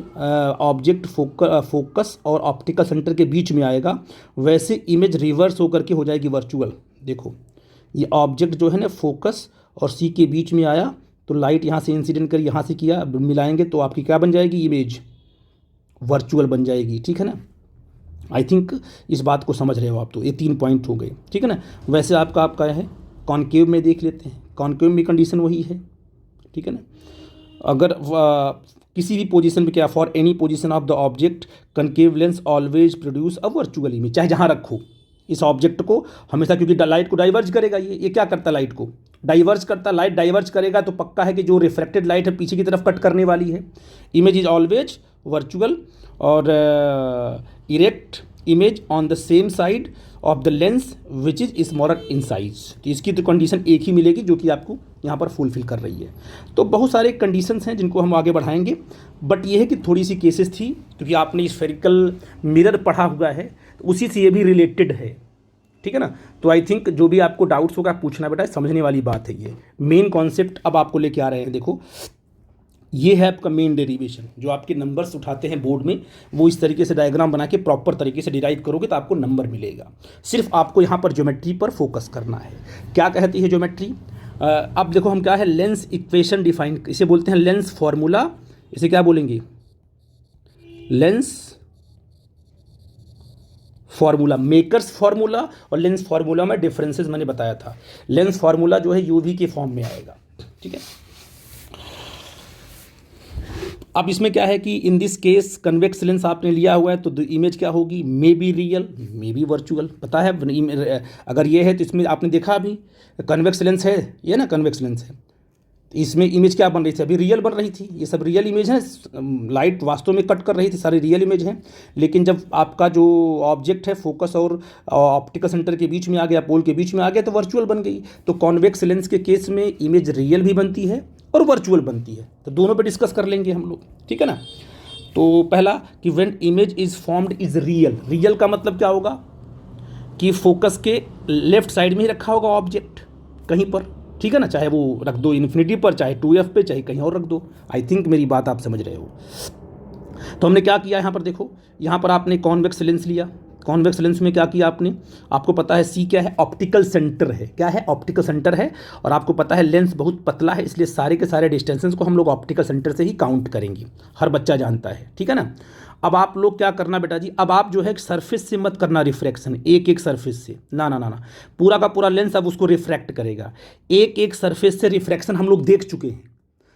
ऑब्जेक्ट फोकस और ऑप्टिकल सेंटर के बीच में आएगा, वैसे इमेज रिवर्स होकर के हो जाएगी वर्चुअल। देखो ये ऑब्जेक्ट जो है ना फोकस और सी के बीच में आया, तो लाइट यहाँ से इंसिडेंट कर यहाँ से किया, मिलाएंगे तो आपकी क्या बन जाएगी, इमेज वर्चुअल बन जाएगी। ठीक है ना, आई थिंक इस बात को समझ रहे हो आप। तो ये 3 पॉइंट हो गए, ठीक है ना। वैसे आपका है कॉनकेव में, देख लेते हैं, कॉनकेव में कंडीशन वही है, ठीक है ना। अगर किसी भी पोजीशन में क्या, for any position of the object concave lens always produce a virtual image, चाहे जहाँ रखो इस ऑब्जेक्ट को हमेशा, क्योंकि लाइट को डाइवर्ज करेगा, ये क्या करता है, लाइट को डाइवर्ज करता, लाइट डाइवर्ज करेगा, तो पक्का है कि जो रिफ्रैक्टेड लाइट है पीछे की तरफ कट करने वाली है। इमेज इज ऑलवेज वर्चुअल और erect image on the same side of the lens which is smaller in size. तो इसकी तो कंडीशन एक ही मिलेगी जो कि आपको यहाँ पर फुलफिल कर रही है। तो बहुत सारे कंडीशंस हैं जिनको हम आगे बढ़ाएंगे, बट ये है कि थोड़ी सी केसेस थी, क्योंकि आपने स्फेरिकल मिरर पढ़ा हुआ है, तो उसी से ये भी रिलेटेड है, ठीक है ना। तो आई थिंक जो भी आपको डाउट्स होगा पूछना बेटा, समझने वाली बात है। ये मेन कॉन्सेप्ट अब आपको लेके आ रहे हैं। देखो ये है आपका मेन डेरिवेशन, जो आपके नंबर्स उठाते हैं बोर्ड में, वो इस तरीके से डायग्राम बना के प्रॉपर तरीके से डिराइव करोगे तो आपको नंबर मिलेगा। सिर्फ आपको यहाँ पर ज्योमेट्री पर फोकस करना है। क्या कहती है ज्योमेट्री, अब देखो हम क्या है, लेंस इक्वेशन डिफाइन, इसे बोलते हैं लेंस फॉर्मूला, इसे क्या बोलेंगे, लेंस फार्मूला। मेकर्स फार्मूला और लेंस फार्मूला में डिफरेंसेस मैंने बताया था। लेंस फार्मूला जो है यूवी के फॉर्म में आएगा, ठीक है। अब इसमें क्या है कि in this case convex lens आपने लिया हुआ है, तो इमेज क्या होगी, may be real may be virtual, पता है। अगर ये है तो इसमें आपने देखा अभी कन्वेक्स लेंस है, ये ना कन्वेक्स लेंस है, तो इसमें इमेज क्या बन रही थी, अभी रियल बन रही थी, ये सब रियल इमेज है, लाइट वास्तव में कट कर रही थी, सारी रियल इमेज हैं। लेकिन जब आपका जो ऑब्जेक्ट है फोकस और ऑप्टिकल सेंटर के बीच में आ गया, पोल के बीच में आ गया, तो वर्चुअल बन गई। तो कॉन्वेक्स लेंस के केस में इमेज रियल भी बनती है और वर्चुअल बनती है, तो दोनों पे डिस्कस कर लेंगे हम लोग, ठीक है ना। तो पहला कि when image is formed is real, real का मतलब क्या होगा कि फोकस के लेफ्ट साइड में ही रखा होगा ऑब्जेक्ट कहीं पर, ठीक है ना, चाहे वो रख दो इन्फिनिटी पर, चाहे 2F पे, चाहे कहीं और रख दो। आई थिंक मेरी बात आप समझ रहे हो। तो हमने क्या किया यहाँ पर, देखो यहाँ पर आपने कॉन्वेक्स लेंस लिया, कॉन्वेक्स लेंस में क्या किया आपने, आपको पता है सी क्या है, ऑप्टिकल सेंटर है, क्या है, ऑप्टिकल सेंटर है, और आपको पता है लेंस बहुत पतला है, इसलिए सारे के सारे डिस्टेंसेस को हम लोग ऑप्टिकल सेंटर से ही काउंट करेंगे, हर बच्चा जानता है, ठीक है ना। अब आप लोग क्या करना बेटा जी, अब आप जो है सरफेस से मत करना रिफ्रैक्शन, एक एक सरफेस से, ना ना ना ना, पूरा का पूरा लेंस अब उसको रिफ्रैक्ट करेगा। एक एक सरफेस से रिफ्रैक्शन हम लोग देख चुके हैं,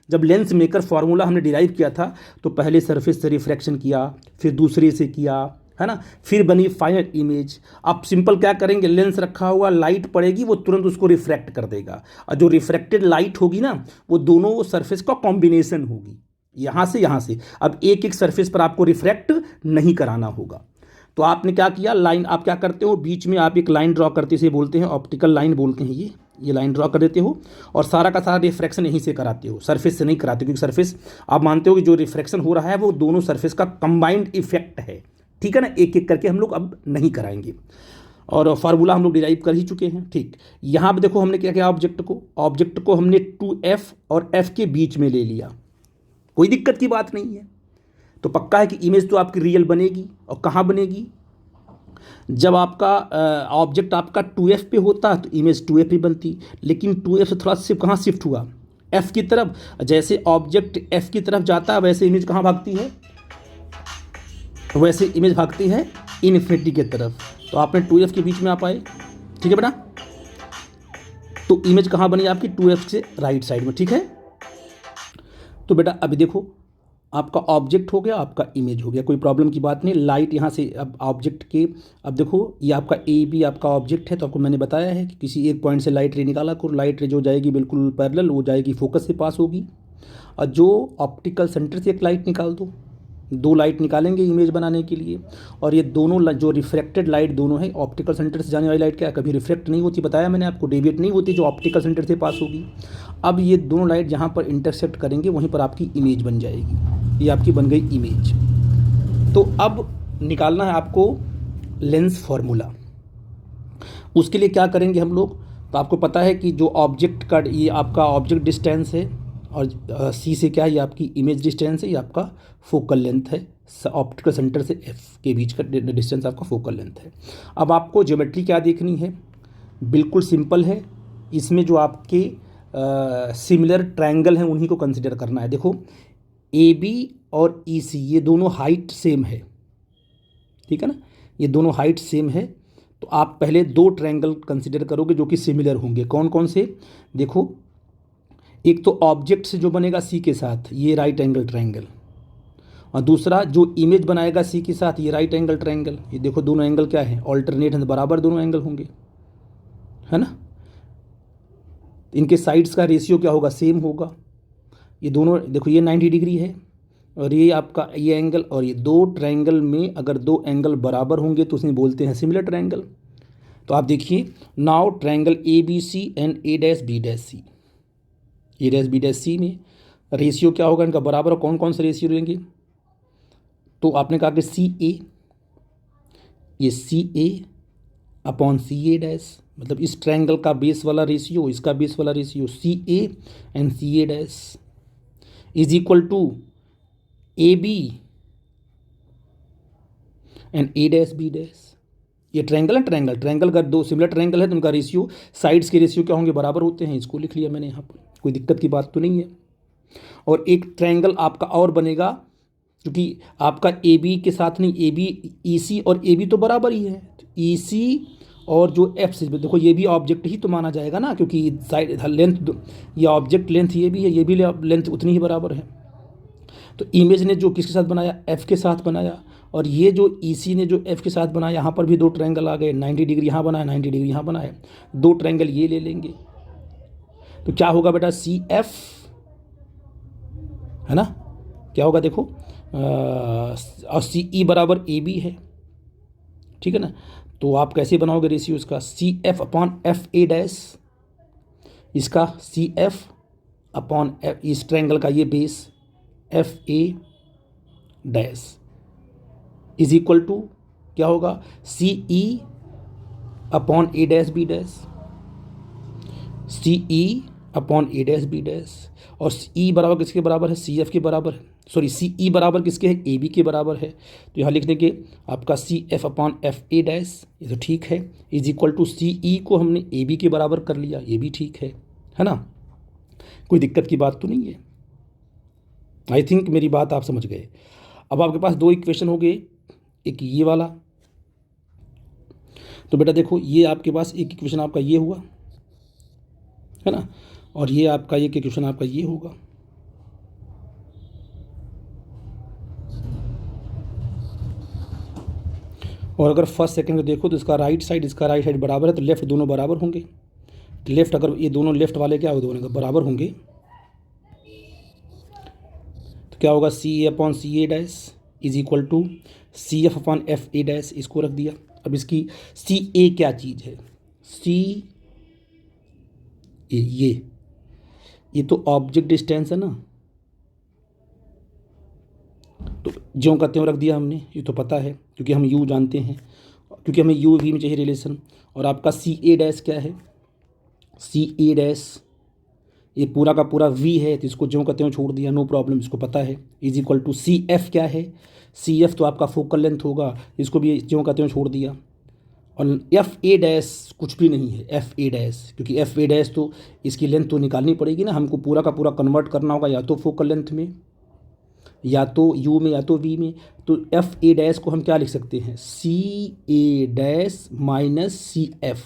जब लेंस मेकर फार्मूला हमने डिराइव किया था तो पहले सरफेस से रिफ्रैक्शन किया, फिर दूसरे से किया, है ना, फिर बनी फाइनल इमेज। आप सिंपल क्या करेंगे, लेंस रखा हुआ, लाइट पड़ेगी वो तुरंत उसको रिफ्रैक्ट कर देगा, और जो रिफ्रैक्टेड लाइट होगी ना वो दोनों सरफेस का कॉम्बिनेशन होगी, यहाँ से यहाँ से। अब एक एक सरफेस पर आपको रिफ्रैक्ट नहीं कराना होगा। तो आपने क्या किया, लाइन आप क्या करते हो, बीच में आप एक लाइन ड्रॉ करते से बोलते हैं ऑप्टिकल लाइन बोलते हैं, ये लाइन ड्रॉ कर देते हो, और सारा का सारा रिफ्रैक्शन यहीं से कराते हो, सरफेस से नहीं कराते, क्योंकि सरफेस आप मानते हो कि जो रिफ्रैक्शन हो रहा है वो दोनों सरफेस का कंबाइंड इफेक्ट है, ठीक है ना। एक एक करके हम लोग अब नहीं कराएंगे, और फार्मूला हम लोग डिराइव कर ही चुके हैं, ठीक। यहाँ पे देखो हमने क्या किया, ऑब्जेक्ट को हमने 2F और F के बीच में ले लिया, कोई दिक्कत की बात नहीं है। तो पक्का है कि इमेज तो आपकी रियल बनेगी, और कहाँ बनेगी, जब आपका ऑब्जेक्ट आपका 2F पे होता तो इमेज 2F पे बनती, लेकिन 2F से थोड़ा शिफ्ट कहाँ शिफ्ट हुआ, F की तरफ। जैसे ऑब्जेक्ट F की तरफ जाता है वैसे इमेज कहाँ भागती है, वैसे इमेज भागती है इन्फिनिटी की तरफ। तो आपने 2F के बीच में आप आए, ठीक है बेटा, तो इमेज कहाँ बनी आपकी, 2F से राइट साइड में, ठीक है। तो बेटा अभी देखो, आपका ऑब्जेक्ट हो गया, आपका इमेज हो गया, कोई प्रॉब्लम की बात नहीं। लाइट यहाँ से अब ऑब्जेक्ट के, अब देखो ये आपका ए बी आपका ऑब्जेक्ट है, तो आपको मैंने बताया है कि किसी एक पॉइंट से लाइट रे निकाला करो, लाइट रे जो जाएगी बिल्कुल पैरेलल वो जाएगी, फोकस से पास होगी, और जो ऑप्टिकल सेंटर से एक लाइट निकाल दो, दो लाइट निकालेंगे इमेज बनाने के लिए, और ये दोनों जो रिफ्रैक्टेड लाइट दोनों है, ऑप्टिकल सेंटर से जाने वाली लाइट क्या कभी रिफ्रैक्ट नहीं होती, बताया मैंने आपको, डेविएट नहीं होती, जो ऑप्टिकल सेंटर से पास होगी। अब ये दोनों लाइट जहाँ पर इंटरसेक्ट करेंगे वहीं पर आपकी इमेज बन जाएगी, ये आपकी बन गई इमेज। तो अब निकालना है आपको लेंस फार्मूला, उसके लिए क्या करेंगे हम लोग, तो आपको पता है कि जो ऑब्जेक्ट का ये आपका ऑब्जेक्ट डिस्टेंस है, और सी से क्या है, ये आपकी इमेज डिस्टेंस है, ये आपका फोकल लेंथ है, ऑप्टिकल सेंटर से एफ के बीच का डिस्टेंस आपका फोकल लेंथ है। अब आपको ज्योमेट्री क्या देखनी है, बिल्कुल सिंपल है, इसमें जो आपके सिमिलर ट्रायंगल हैं उन्हीं को कंसिडर करना है। देखो ए बी और ई सी ये दोनों हाइट सेम है, ठीक है ना, ये दोनों हाइट सेम है। तो आप पहले दो ट्रायंगल कंसिडर करोगे जो कि सिमिलर होंगे, कौन कौन से, देखो एक तो ऑब्जेक्ट से जो बनेगा सी के साथ, ये राइट एंगल ट्रायंगल, और दूसरा जो इमेज बनाएगा सी के साथ, ये राइट एंगल ट्रायंगल। ये देखो दोनों एंगल क्या है, ऑल्टरनेट है, बराबर दोनों एंगल होंगे, है ना। इनके साइड्स का रेशियो क्या होगा, सेम होगा। ये दोनों देखो ये 90 डिग्री है, और ये आपका ये एंगल, और ये दो ट्रायंगल में अगर दो एंगल बराबर होंगे तो उसमें बोलते हैं सिमिलर ट्रायंगल। तो आप देखिए, now triangle A B C and A dash B dash C, A dash B dash C में रेशियो क्या होगा इनका बराबर, और कौन कौन से रेशियो लेंगे, तो आपने कहा कि सी ए, ये सी A upon C A dash, मतलब इस ट्रायंगल का बेस वाला रेशियो, इसका बेस वाला ratio C A and C A dash is equal to A B and A dash B dash. ये ट्रायंगल है, ट्रायंगल अगर दो सिमिलर ट्रायंगल है तो उनका रेशियो, साइड्स के रेशियो क्या होंगे, बराबर होते हैं, इसको लिख लिया मैंने यहाँ पर, कोई दिक्कत की बात तो नहीं है। और एक ट्रायंगल आपका और बनेगा, क्योंकि आपका ए बी के साथ नहीं, ए बी ई सी और ए बी तो बराबर ही है, ई सी और जो एफ से, देखो ये भी ऑब्जेक्ट ही तो माना जाएगा ना, क्योंकि साइड लेंथ, ये ऑब्जेक्ट लेंथ ये भी है, ये भी लेंथ उतनी ही बराबर है। तो इमेज ने जो किसके साथ बनाया, एफ के साथ बनाया, और ये जो ई सी ने जो एफ के साथ बनाया, यहाँ पर भी दो ट्रायंगल आ गए, 90 डिग्री यहाँ बनाया, 90 डिग्री यहाँ बनाया, दो ट्रायंगल ये ले लेंगे, तो क्या होगा बेटा, सी एफ, है ना, क्या होगा देखो, और सी ई बराबर ए बी है, ठीक है ना। तो आप कैसे बनाओगे रेशियो इसका, C F upon F A dash, इसका सी एफ अपॉन एफ, इस ट्रायंगल का ये base F A dash is equal to क्या होगा, C E upon A dash B dash, C E upon A dash B dash, और E बराबर किसके बराबर है, सी एफ के बराबर है, सॉरी सी ई बराबर किसके है, ए बी के बराबर है। तो यहाँ लिख देंगे आपका C F upon F A dash, ये तो ठीक है, is equal to C E को हमने ए बी के बराबर कर लिया, ये भी ठीक है ना, कोई दिक्कत की बात तो नहीं है। आई थिंक मेरी बात आप समझ गए। अब आपके पास दो इक्वेशन हो गए, एक ये वाला, तो बेटा देखो ये आपके पास एक इक्वेशन आपका ये हुआ है ना, और ये आपका एक इक्वेशन आपका ये होगा। और अगर फर्स्ट सेकंड को देखो तो इसका राइट साइड बराबर है, तो लेफ्ट दोनों बराबर होंगे। तो लेफ्ट अगर ये दोनों लेफ्ट वाले क्या हो, दोनों बराबर होंगे, तो क्या होगा, C A upon C A dash is equal to C F upon F A dash, इसको रख दिया। अब इसकी सी ए क्या चीज़ है, सी ए ये तो ऑब्जेक्ट डिस्टेंस है ना, तो ज्यों का त्यों रख दिया हमने, ये तो पता है क्योंकि हम यू जानते हैं, क्योंकि हमें यू वी में चाहिए रिलेशन। और आपका सी ए डैश क्या है, सी ए डैश ये पूरा का पूरा वी है, तो इसको ज्यों का त्यों छोड़ दिया, नो प्रॉब्लम, इसको पता है। Is equal to C F क्या है, सी एफ तो आपका फोकल लेंथ होगा, इसको भी ज्यों का त्यों छोड़ दिया। और एफ ए डैश कुछ भी नहीं है, एफ ए डैश, क्योंकि एफ ए डैश तो इसकी लेंथ तो निकालनी पड़ेगी ना, हमको पूरा का पूरा कन्वर्ट करना होगा या तो फोकल लेंथ में, या तो यू में, या तो वी में। तो एफ ए डैश को हम क्या लिख सकते हैं, सी A dash minus C F,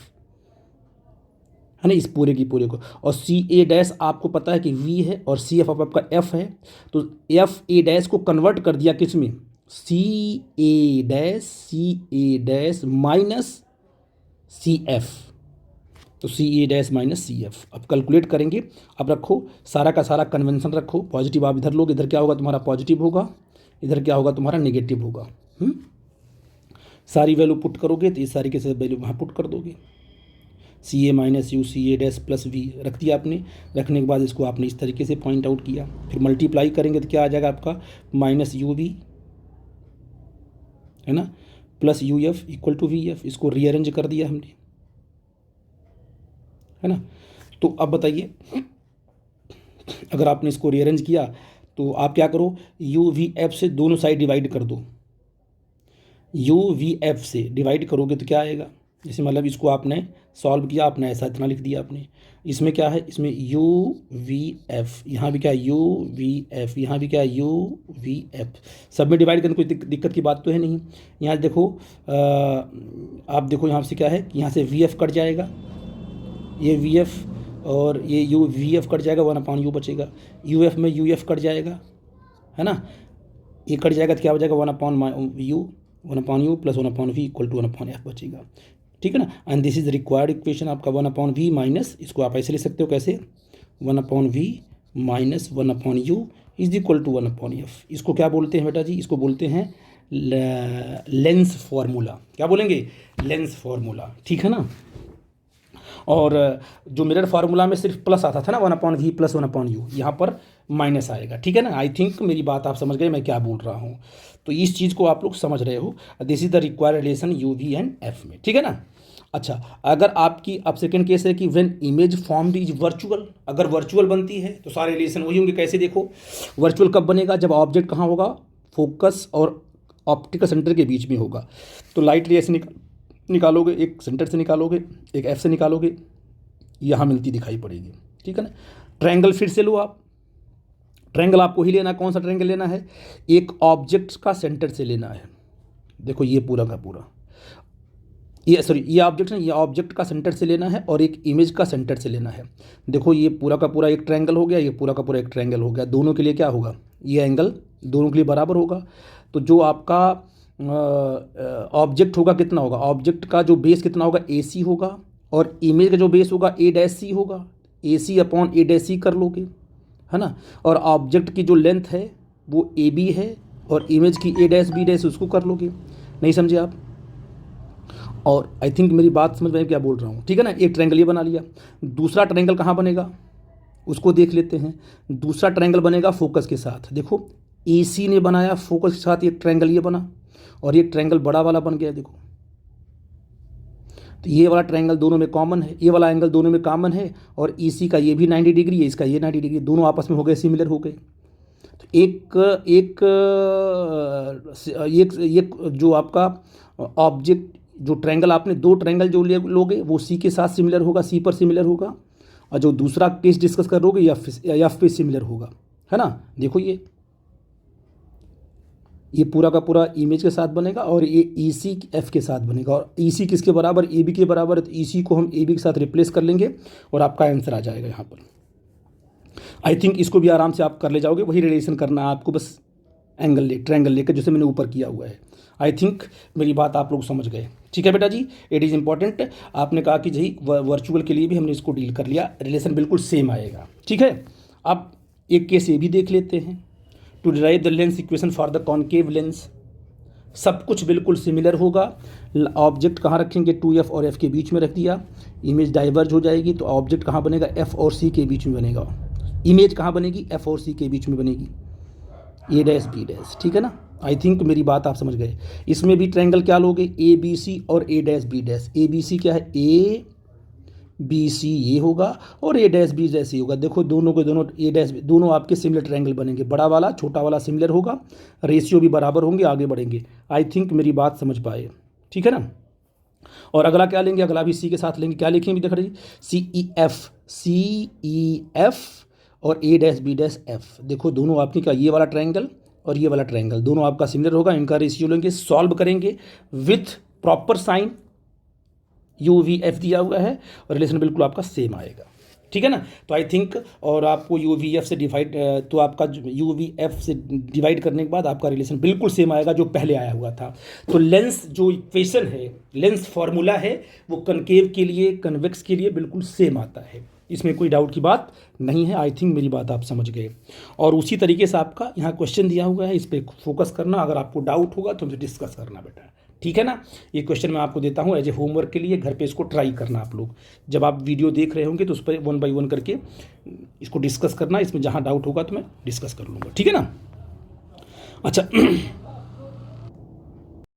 है ना, इस पूरे की पूरे को। और सी ए डैश आपको पता है कि वी है और सी एफ आपका एफ है, तो एफ ए डैश को कन्वर्ट कर दिया किस में, सी A dash minus C F, तो सी A dash minus C F. अब कैलकुलेट करेंगे, अब रखो सारा का सारा कन्वेंशन रखो, पॉजिटिव आप इधर लोगे, इधर क्या होगा तुम्हारा पॉजिटिव होगा, इधर क्या होगा तुम्हारा नेगेटिव होगा। सारी वैल्यू पुट करोगे तो इस सारी के साथ वैल्यू वहाँ पुट कर दोगे, C A minus U C A dash plus V रख दिया आपने। रखने के बाद इसको आपने इस तरीके से पॉइंट आउट किया, फिर मल्टीप्लाई करेंगे तो क्या आ जाएगा आपका, माइनस यू वी, है ना, plus U F equal to V F, इसको रीअरेंज कर दिया हमने, है ना। तो अब बताइए, अगर आपने इसको रीअरेंज किया तो आप क्या करो, यू वी एफ से दोनों साइड डिवाइड कर दो, यू वी एफ से डिवाइड करोगे तो क्या आएगा, जैसे मतलब इसको आपने सॉल्व किया, आपने ऐसा इतना लिख दिया आपने, इसमें क्या है, इसमें यू वी एफ, यहाँ भी क्या है यू वी एफ, यहाँ भी क्या है यू वी एफ, सब में डिवाइड करने कोई दिक्कत की बात तो है नहीं। यहाँ देखो आप देखो यहाँ से क्या है कि यहाँ से वी एफ कट जाएगा, ये वी एफ और ये यू वी एफ कट जाएगा, 1/u बचेगा, यू एफ में यू एफ कट जाएगा, है ना, ये कट जाएगा तो क्या हो जाएगा, 1/u plus 1/v equal to 1/f बचेगा, ठीक है ना। And this is required equation आपका 1/v माइनस, इसको आप ऐसे लिख सकते हो कैसे, 1/v minus 1/u is equal to 1/f। इसको क्या बोलते हैं बेटा जी, इसको बोलते हैं लेंस फार्मूला। क्या बोलेंगे, लेंस फार्मूला, ठीक है ना। और जो मिरर फार्मूला में सिर्फ प्लस आता था ना, 1/v प्लस 1/u, यहाँ पर माइनस आएगा, ठीक है ना। आई थिंक मेरी बात आप समझ गए मैं क्या बोल रहा हूँ, तो इस चीज़ को आप लोग समझ रहे हो। This is the required relation U V and F में, ठीक है ना। अच्छा, अगर आपकी अब सेकंड केस है कि when image formed is virtual, अगर वर्चुअल बनती है तो सारे रिलेशन वही होंगे। कैसे देखो, वर्चुअल कब बनेगा, जब ऑब्जेक्ट कहाँ होगा, फोकस और ऑप्टिकल सेंटर के बीच में होगा। तो लाइट रे ऐसे निकालोगे, एक सेंटर से निकालोगे, एक एफ से निकालोगे, यहाँ मिलती दिखाई पड़ेगी, ठीक है ना। ट्रायंगल फिर से लो आप, ट्रायंगल आपको ही लेना, कौन सा ट्रायंगल लेना है, एक ऑब्जेक्ट का सेंटर से लेना है। देखो ये पूरा का पूरा, ये सॉरी ये ऑब्जेक्ट नहीं, ये ऑब्जेक्ट का सेंटर से लेना है और एक इमेज का सेंटर से लेना है। देखो ये पूरा का पूरा एक ट्रायंगल हो गया, ये पूरा का पूरा एक ट्रायंगल हो गया, दोनों के लिए क्या होगा, ये एंगल दोनों के लिए बराबर होगा। तो जो आपका ऑब्जेक्ट होगा कितना होगा, ऑब्जेक्ट का जो बेस कितना होगा, ए सी होगा, और इमेज का जो बेस होगा ए डैश सी होगा, ए सी अपॉन ए डैश सी कर लोगे, है ना। और ऑब्जेक्ट की जो लेंथ है वो ए बी है, और इमेज की ए डैश बी डैश उसको कर लोगे। नहीं समझे आप, और आई थिंक मेरी बात समझ में क्या बोल रहा हूँ, ठीक है ना। एक ट्रायंगल ये बना लिया, दूसरा ट्रायंगल कहाँ बनेगा उसको देख लेते हैं। दूसरा ट्रायंगल बनेगा फोकस के साथ। देखो ए सी ने बनाया फोकस के साथ एक ट्रायंगल ये बना, और ये ट्रायंगल बड़ा वाला बन गया। देखो तो ये वाला ट्रायंगल दोनों में कॉमन है, ये वाला एंगल दोनों में कॉमन है, और इसी का ये भी 90 डिग्री है, इसका ये 90 डिग्री, दोनों आपस में हो गए सिमिलर हो गए। तो एक एक एक एक जो आपका ऑब्जेक्ट, जो ट्रायंगल आपने दो ट्रायंगल जो लोगे वो सी के साथ सिमिलर होगा, सी पर सिमिलर होगा, और जो दूसरा केस डिस्कस करोगे एफ पे सिमिलर होगा, है ना। देखो ये पूरा का पूरा इमेज के साथ बनेगा और ये ई सी एफ के साथ बनेगा, और ई सी किसके बराबर, ए बी के बराबर है, तो ई सी को हम ए बी के साथ रिप्लेस कर लेंगे और आपका आंसर आ जाएगा यहाँ पर। आई थिंक इसको भी आराम से आप कर ले जाओगे, वही रिलेशन करना है आपको, बस एंगल ट्रायंगल लेकर जैसे मैंने ऊपर किया हुआ है। आई थिंक मेरी बात आप लोग समझ गए। ठीक है बेटा जी, इट इज़ इंपॉर्टेंट। आपने कहा कि जी वर्चुअल के लिए भी हमने इसको डील कर लिया, रिलेशन बिल्कुल सेम आएगा। ठीक है, अब एक केस ये भी देख लेते हैं। To derive the lens equation for the concave lens, सब कुछ बिल्कुल सिमिलर होगा। ऑब्जेक्ट कहाँ रखेंगे, 2f और f के बीच में रख दिया, इमेज डाइवर्ज हो जाएगी, तो ऑब्जेक्ट कहाँ बनेगा, f और c के बीच में बनेगा। इमेज कहाँ बनेगी, f और c के बीच में बनेगी, a डैश b डैश। ठीक है ना, आई थिंक मेरी बात आप समझ गए। इसमें भी ट्रायंगल क्या लोगे, ए बी सी और a dash b dash. A B C क्या है, a बी सी ये होगा और ए डैश बी डैश ये होगा। देखो दोनों के दोनों ए डैश दोनों आपके सिमिलर ट्रायंगल बनेंगे, बड़ा वाला छोटा वाला सिमिलर होगा, रेशियो भी बराबर होंगे, आगे बढ़ेंगे। आई थिंक मेरी बात समझ पाए। ठीक है ना, और अगला क्या लेंगे, अगला भी सी के साथ लेंगे। क्या लिखेंगे देख रही, सी ई एफ और ए डैश बी डैश एफ। देखो दोनों आपके क्या, ये वाला ट्रायंगल और ये वाला ट्रायंगल दोनों आपका सिमिलर होगा, इनका रेशियो लेंगे, सॉल्व करेंगे with proper sign, U V F दिया हुआ है और रिलेशन बिल्कुल आपका सेम आएगा। ठीक है ना, तो आई थिंक, और आपको यू वी एफ से डिवाइड, तो आपका यू वी एफ से डिवाइड करने के बाद आपका रिलेशन बिल्कुल सेम आएगा जो पहले आया हुआ था। तो लेंस जो इक्वेशन है, लेंस फॉर्मूला है, वो कनकेव के लिए कन्वेक्स के लिए बिल्कुल सेम आता है, इसमें कोई डाउट की बात नहीं है। आई थिंक मेरी बात आप समझ गए। और उसी तरीके से आपका यहाँ क्वेश्चन दिया हुआ है, इस पर फोकस करना, अगर आपको डाउट होगा तो मुझे डिस्कस करना बेटा। ठीक है ना, ये क्वेश्चन मैं आपको देता हूँ एज ए होमवर्क के लिए, घर पे इसको ट्राई करना आप लोग। जब आप वीडियो देख रहे होंगे तो उस पर 1 बाय 1 करके इसको डिस्कस करना, इसमें जहाँ डाउट होगा तो मैं डिस्कस कर लूँगा। ठीक है ना, अच्छा